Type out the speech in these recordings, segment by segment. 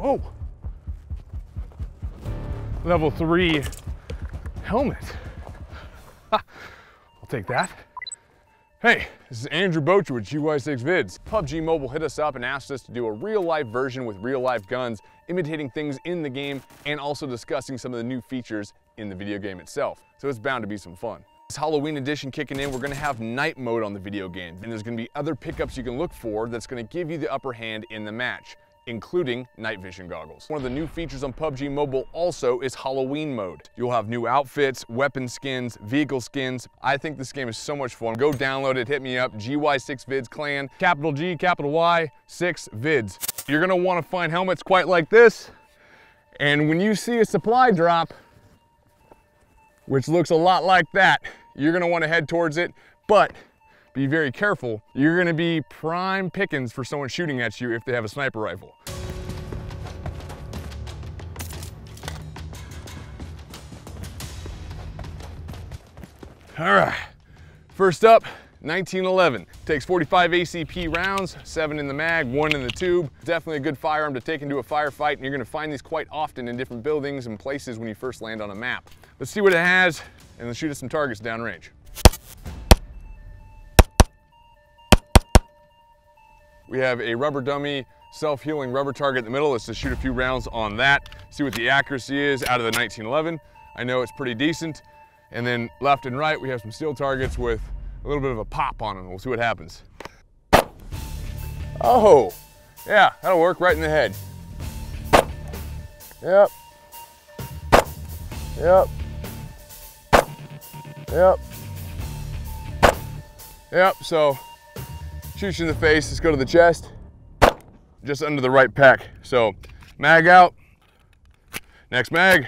Whoa. Level 3 helmet. I'll take that. Hey, this is Andrew Bocher with GY6 Vids. Pubg Mobile hit us up and asked us to do a real-life version with real-life guns, imitating things in the game and also discussing some of the new features in the video game itself. So it's bound to be some fun. This Halloween edition kicking in, we're gonna have night mode on the video game, and there's gonna be other pickups you can look for that's gonna give you the upper hand in the match, including night vision goggles. One of the new features on Pubg Mobile also is Halloween mode. You'll have new outfits, weapon skins, vehicle skins. I think this game is so much fun. Go download it, hit me up, GY6 Vids Clan, capital G, capital Y, 6 Vids. You're gonna wanna find helmets quite like this, and when you see a supply drop, which looks a lot like that, you're gonna wanna head towards it, but be very careful. You're gonna be prime pickings for someone shooting at you if they have a sniper rifle. All right, first up, 1911. Takes 45 ACP rounds, 7 in the mag, 1 in the tube. Definitely a good firearm to take into a firefight, and you're gonna find these quite often in different buildings and places when you first land on a map. Let's see what it has, and let's shoot at some targets downrange. We have a rubber dummy, self-healing rubber target in the middle. Let's just shoot a few rounds on that, see what the accuracy is out of the 1911. I know it's pretty decent. And then left and right, we have some steel targets with a little bit of a pop on them. We'll see what happens. Oh, yeah, that'll work right in the head. Yep. Yep. Yep. Yep, so shoots you in the face. Let's go to the chest, just under the right pec. So mag out, next mag.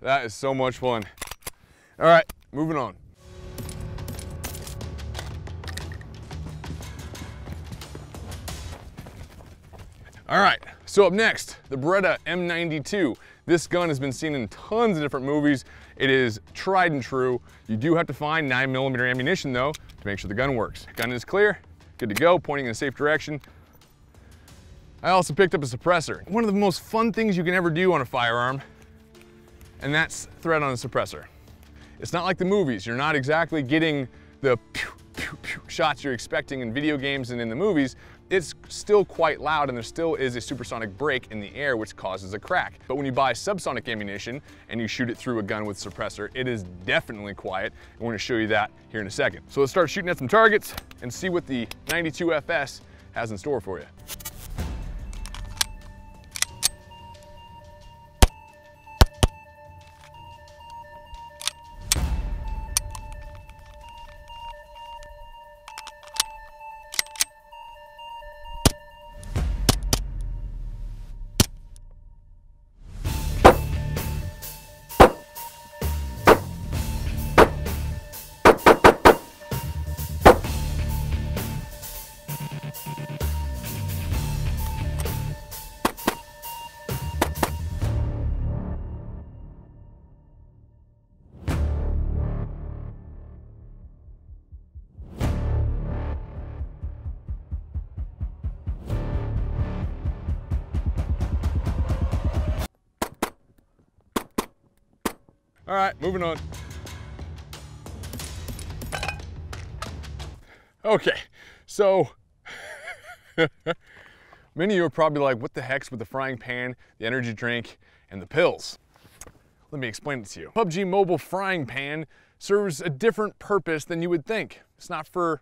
That is so much fun. All right, moving on. All right, so up next, the Beretta M92. This gun has been seen in tons of different movies. It is tried and true. You do have to find 9mm ammunition though, to make sure the gun works. Gun is clear, good to go, pointing in a safe direction. I also picked up a suppressor. One of the most fun things you can ever do on a firearm, and that's thread on a suppressor. It's not like the movies. You're not exactly getting the pew, pew, pew shots you're expecting in video games and in the movies. It's still quite loud, and there still is a supersonic break in the air which causes a crack. But when you buy subsonic ammunition and you shoot it through a gun with suppressor, it is definitely quiet, and we're gonna show you that here in a second. So let's start shooting at some targets and see what the 92 FS has in store for you. All right, moving on. Okay, so many of you are probably like, what the heck's with the frying pan, the energy drink, and the pills? Let me explain it to you. Pubg Mobile frying pan serves a different purpose than you would think. It's not for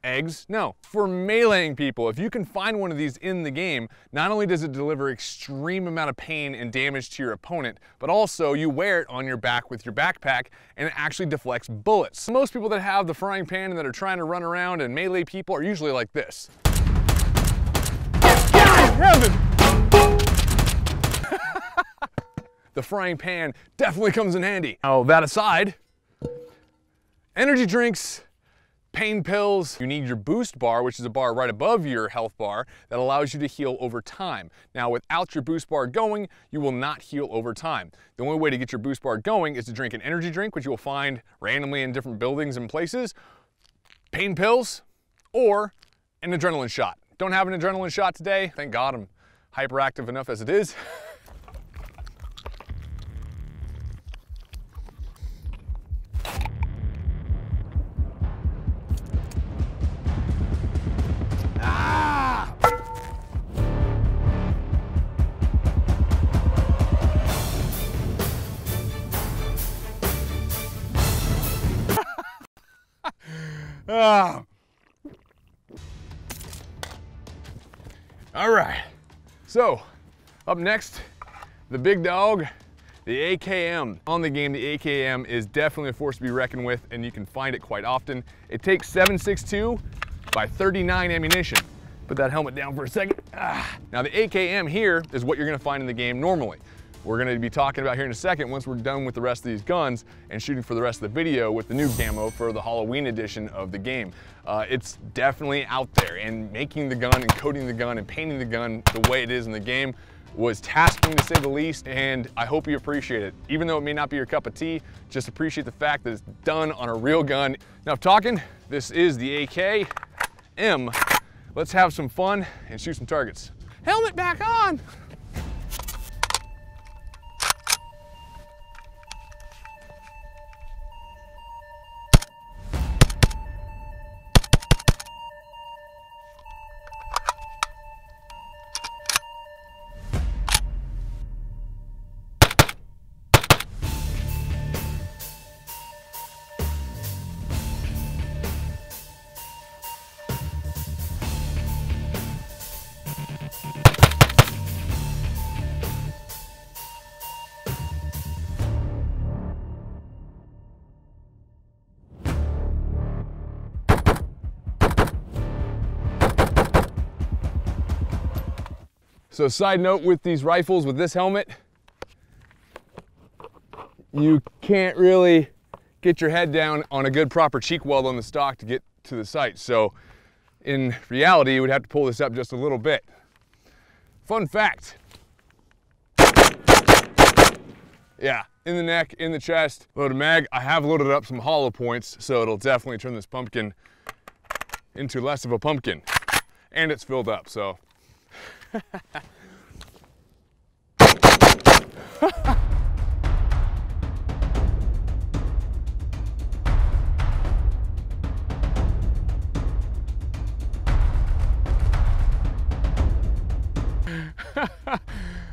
eggs, no, for meleeing people. If you can find one of these in the game, not only does it deliver extreme amount of pain and damage to your opponent, but also you wear it on your back with your backpack and it actually deflects bullets. Most people that have the frying pan and that are trying to run around and melee people are usually like this. Get in heaven! The the frying pan definitely comes in handy. Now, that aside, energy drinks, pain pills, you need your boost bar, which is a bar right above your health bar that allows you to heal over time. Now, without your boost bar going, you will not heal over time. The only way to get your boost bar going is to drink an energy drink, which you will find randomly in different buildings and places, pain pills, or an adrenaline shot. Don't have an adrenaline shot today. Thank God I'm hyperactive enough as it is. Ah. All right, so up next, the big dog, the AKM. On the game, the AKM is definitely a force to be reckoned with, and you can find it quite often. It takes 7.62 by 39 ammunition. Put that helmet down for a second. Now the AKM here is what you're gonna find in the game normally. We're gonna be talking about here in a second once we're done with the rest of these guns and shooting for the rest of the video with the new camo for the Halloween edition of the game. It's definitely out there, and making the gun and coating the gun and painting the gun the way it is in the game was tasking to say the least, and I hope you appreciate it. Even though it may not be your cup of tea, just appreciate the fact that it's done on a real gun. Now talking, this is the AKM. Let's have some fun and shoot some targets. Helmet back on! So side note with these rifles, with this helmet, you can't really get your head down on a good proper cheek weld on the stock to get to the sight. So in reality, you would have to pull this up just a little bit. Fun fact. Yeah, in the neck, in the chest, loaded mag. I have loaded up some hollow points, so it'll definitely turn this pumpkin into less of a pumpkin. And it's filled up, so.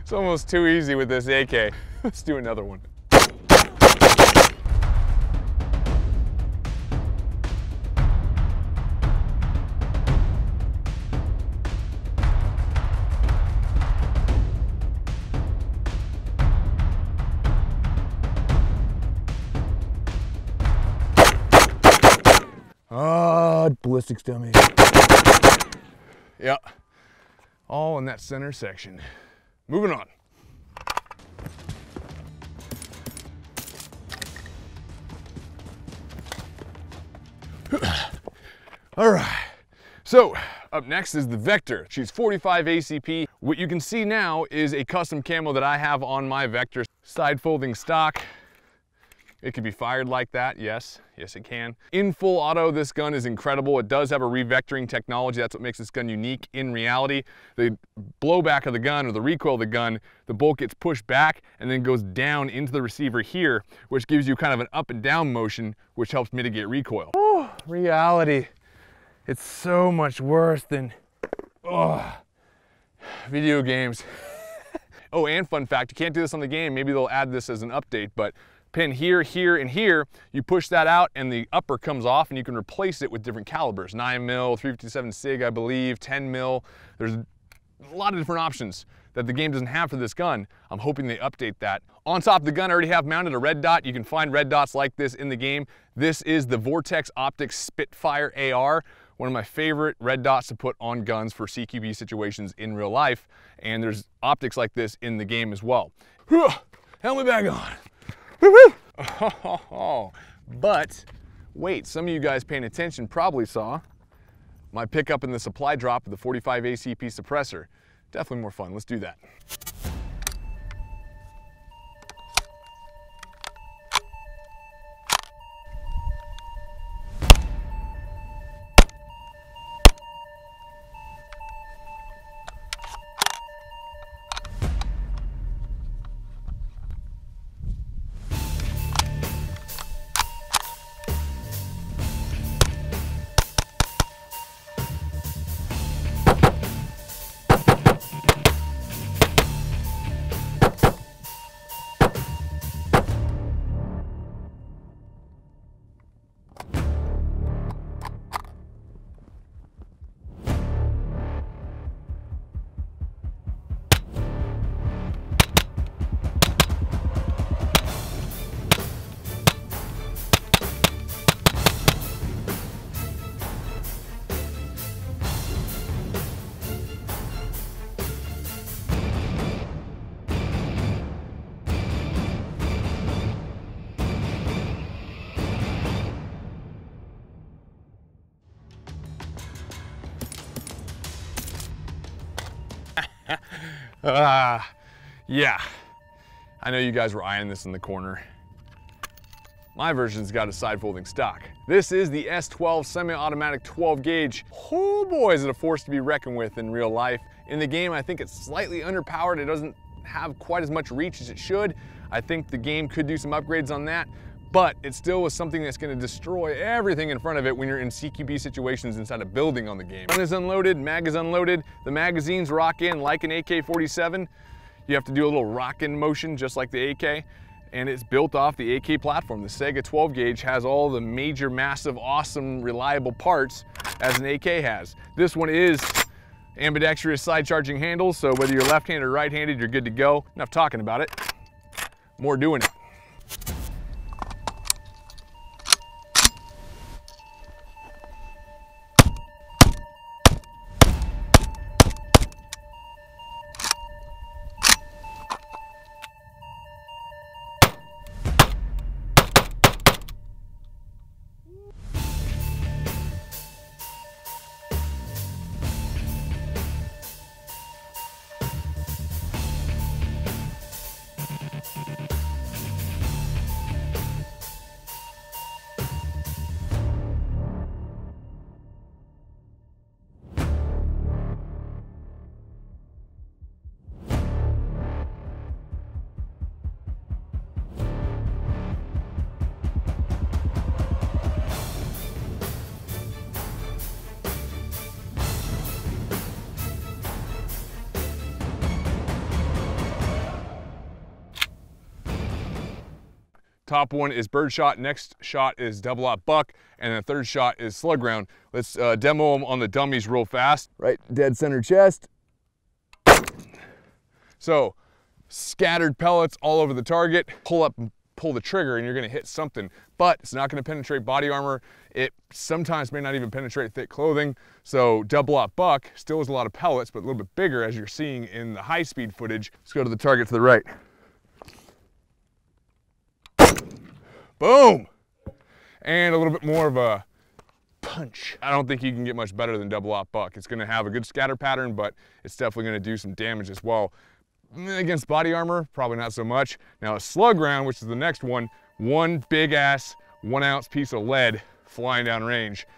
It's almost too easy with this AK. Let's do another one. Oh, ballistics dummy. Yeah, all in that center section. Moving on. All right, so up next is the Vector. She's 45 ACP. What you can see now is a custom camo that I have on my Vector. Side folding stock. It can be fired like that, yes it can. In full auto, this gun is incredible. It does have a revectoring technology. That's what makes this gun unique in reality. The blowback of the gun, or the recoil of the gun, the bolt gets pushed back and then goes down into the receiver here, which gives you kind of an up and down motion, which helps mitigate recoil. Oh, reality. It's so much worse than video games. Oh, and fun fact, you can't do this on the game. Maybe they'll add this as an update, but pin here, here, and here, you push that out and the upper comes off and you can replace it with different calibers. 9mm, 357 SIG, I believe, 10mm. There's a lot of different options that the game doesn't have for this gun. I'm hoping they update that. On top of the gun, I already have mounted a red dot. You can find red dots like this in the game. This is the Vortex Optics Spitfire AR, one of my favorite red dots to put on guns for CQB situations in real life. And there's optics like this in the game as well. Helmet back on. Woo-woo. Oh, but wait, some of you guys paying attention probably saw my pickup in the supply drop of the 45 ACP suppressor. Definitely more fun. Let's do that. Yeah, I know you guys were eyeing this in the corner. My version's got a side folding stock. This is the S12 semi-automatic 12 gauge. Oh boy, is it a force to be reckoned with in real life. In the game, I think it's slightly underpowered. It doesn't have quite as much reach as it should. I think the game could do some upgrades on that, but it still is something that's gonna destroy everything in front of it when you're in CQB situations inside a building on the game. Gun is unloaded, mag is unloaded. The magazines rock in like an AK-47. You have to do a little rock-in motion just like the AK, and it's built off the AK platform. The Saiga 12 gauge has all the major, massive, awesome, reliable parts as an AK has. This one is ambidextrous side charging handles, so whether you're left-handed or right-handed, you're good to go. Enough talking about it, more doing it. Top one is birdshot, next shot is double aught buck, and the third shot is slug round. Let's demo them on the dummies real fast. Right, dead center chest. So, scattered pellets all over the target. Pull up, pull the trigger, and you're gonna hit something, but it's not gonna penetrate body armor. It sometimes may not even penetrate thick clothing. So double aught buck still has a lot of pellets, but a little bit bigger as you're seeing in the high speed footage. Let's go to the target to the right. Boom! And a little bit more of a punch. I don't think you can get much better than double aught buck. It's gonna have a good scatter pattern, but it's definitely gonna do some damage as well. Against body armor, probably not so much. Now a slug round, which is the next one big ass 1 ounce piece of lead flying down range.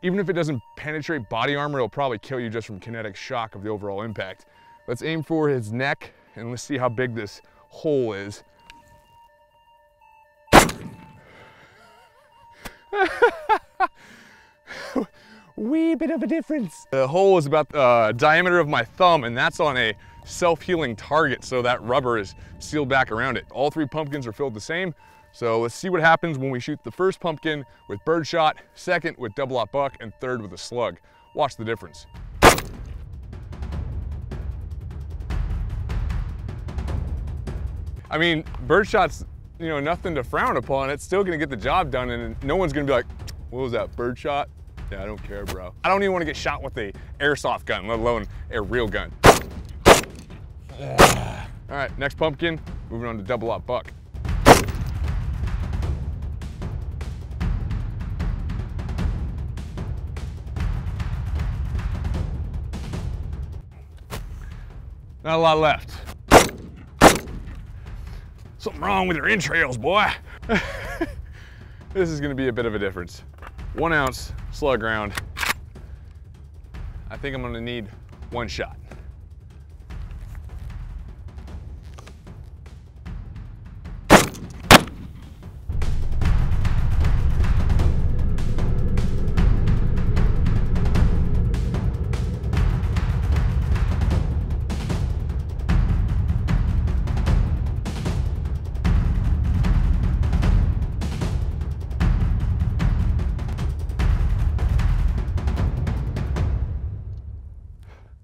Even if it doesn't penetrate body armor, it'll probably kill you just from kinetic shock of the overall impact. Let's aim for his neck and let's see how big this hole is. Wee bit of a difference. The hole is about the diameter of my thumb, and that's on a self-healing target, so that rubber is sealed back around it. All 3 pumpkins are filled the same, so let's see what happens when we shoot the first pumpkin with birdshot, second with double aught buck, and third with a slug. Watch the difference. I mean, birdshot's, you know, nothing to frown upon. It's still gonna get the job done, and no one's gonna be like, what was that, birdshot? Yeah, I don't care, bro. I don't even want to get shot with a airsoft gun, let alone a real gun. All right, next pumpkin. Moving on to double up buck. Not a lot left. Something wrong with your entrails, boy. This is gonna be a bit of a difference. 1 ounce slug round. I think I'm gonna need 1 shot.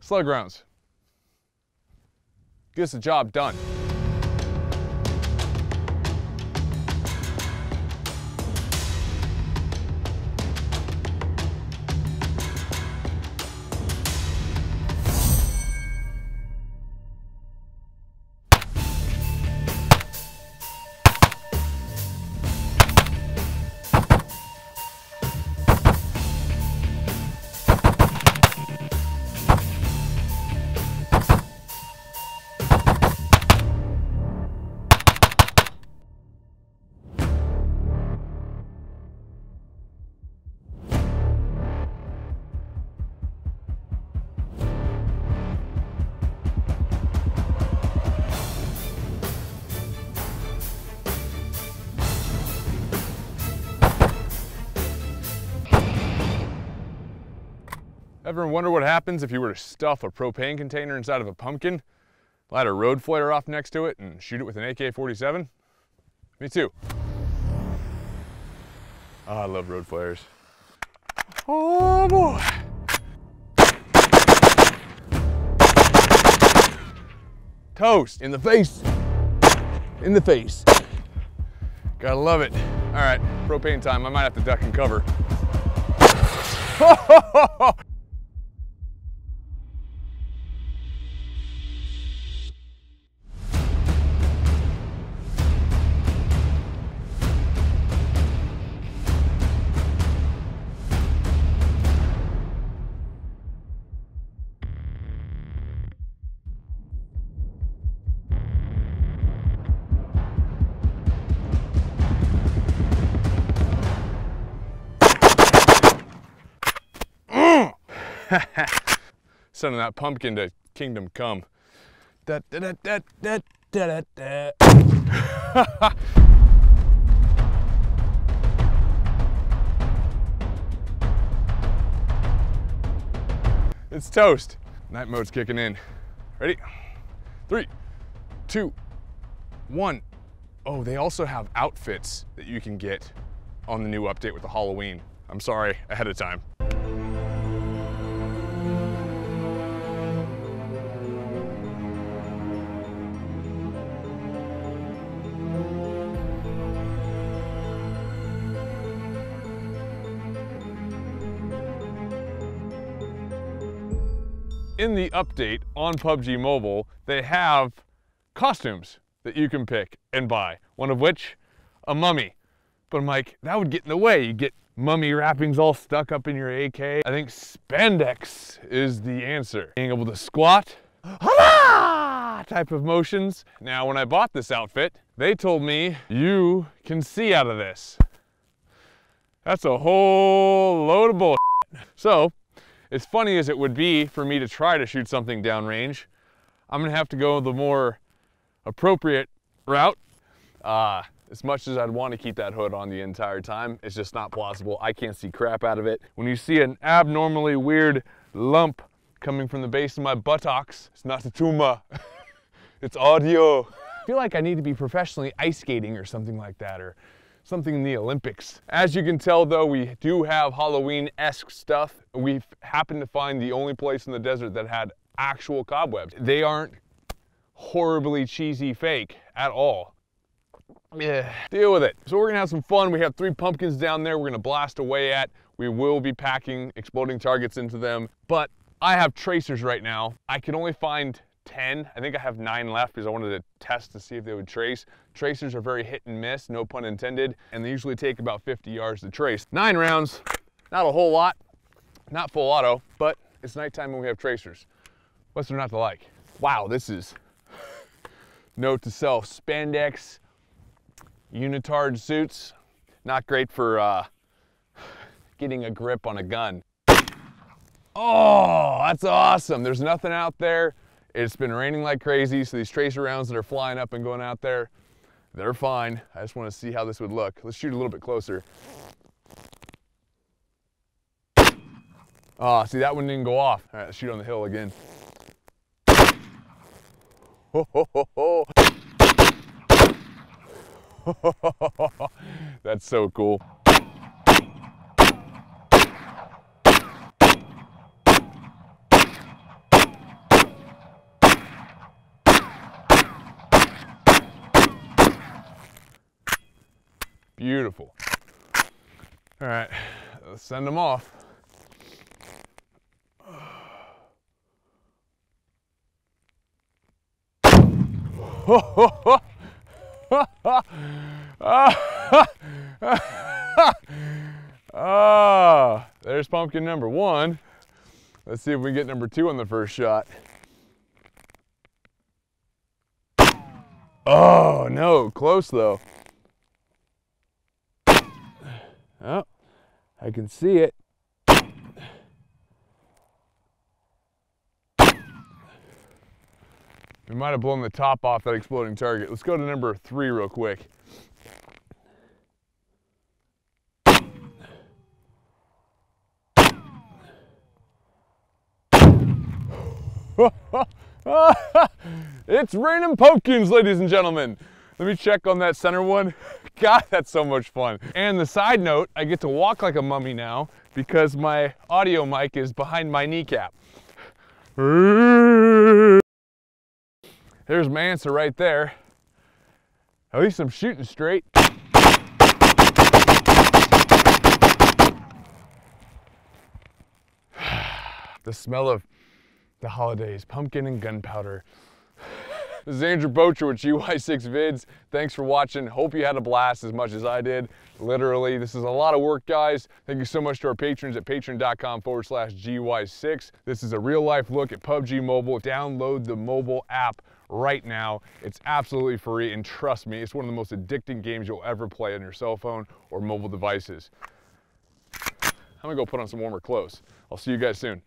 Slug rounds. Gets the job done. Ever wonder what happens if you were to stuff a propane container inside of a pumpkin, light a road flare off next to it, and shoot it with an AK-47? Me too. Oh, I love road flares. Oh boy. Toast in the face. In the face. Gotta love it. All right, propane time. I might have to duck and cover. Sending that pumpkin to kingdom come. Da, da, da, da, da, da, da, da. It's toast. Night mode's kicking in. Ready? 3, 2, 1. Oh, they also have outfits that you can get on the new update with the Halloween. I'm sorry ahead of time. In the update on PUBG Mobile, they have costumes that you can pick and buy, one of which, a mummy. But I'm like, that would get in the way. You get mummy wrappings all stuck up in your AK. I think spandex is the answer. Being able to squat, type of motions. Now, when I bought this outfit, they told me, you can see out of this. That's a whole load of bullshit. So, as funny as it would be for me to try to shoot something downrange, I'm gonna have to go the more appropriate route. As much as I'd want to keep that hood on the entire time, it's just not plausible. I can't see crap out of it. When you see an abnormally weird lump coming from the base of my buttocks, it's not a tumor, it's audio. I feel like I need to be professionally ice skating or something like that, or something in the Olympics. As you can tell though, we do have Halloween-esque stuff. We've happened to find the only place in the desert that had actual cobwebs. They aren't horribly cheesy fake at all. Yeah, deal with it. So we're gonna have some fun. We have 3 pumpkins down there we're gonna blast away at. We will be packing exploding targets into them, but I have tracers right now. I can only find 10. I think I have 9 left because I wanted to test to see if they would trace. Tracers are very hit and miss, no pun intended, and they usually take about 50 yards to trace. 9 rounds, not a whole lot, not full auto, but it's nighttime when we have tracers. What's there not to like? Wow, this is, note to self, spandex unitard suits. Not great for getting a grip on a gun. Oh, that's awesome. There's nothing out there. It's been raining like crazy, so these tracer rounds that are flying up and going out there, they're fine. I just want to see how this would look. Let's shoot a little bit closer. Oh, see, that one didn't go off. All right, let's shoot on the hill again. Ho, ho, ho, ho. That's so cool. Beautiful. All right, let's send them off. There's pumpkin number 1. Let's see if we get number 2 on the first shot. Oh, no, close though. Oh, I can see it. We might have blown the top off that exploding target. Let's go to number 3 real quick. It's raining pumpkins, ladies and gentlemen. Let me check on that center one. God, that's so much fun. And the side note, I get to walk like a mummy now because my audio mic is behind my kneecap. There's my answer right there. At least I'm shooting straight. The smell of the holidays, pumpkin and gunpowder. This is Andrew Bocher with GY6 Vids. Thanks for watching. Hope you had a blast as much as I did. Literally, this is a lot of work, guys. Thank you so much to our patrons at patreon.com/GY6. This is a real life look at PUBG Mobile. Download the mobile app right now. It's absolutely free, and trust me, it's one of the most addicting games you'll ever play on your cell phone or mobile devices. I'm gonna go put on some warmer clothes. I'll see you guys soon.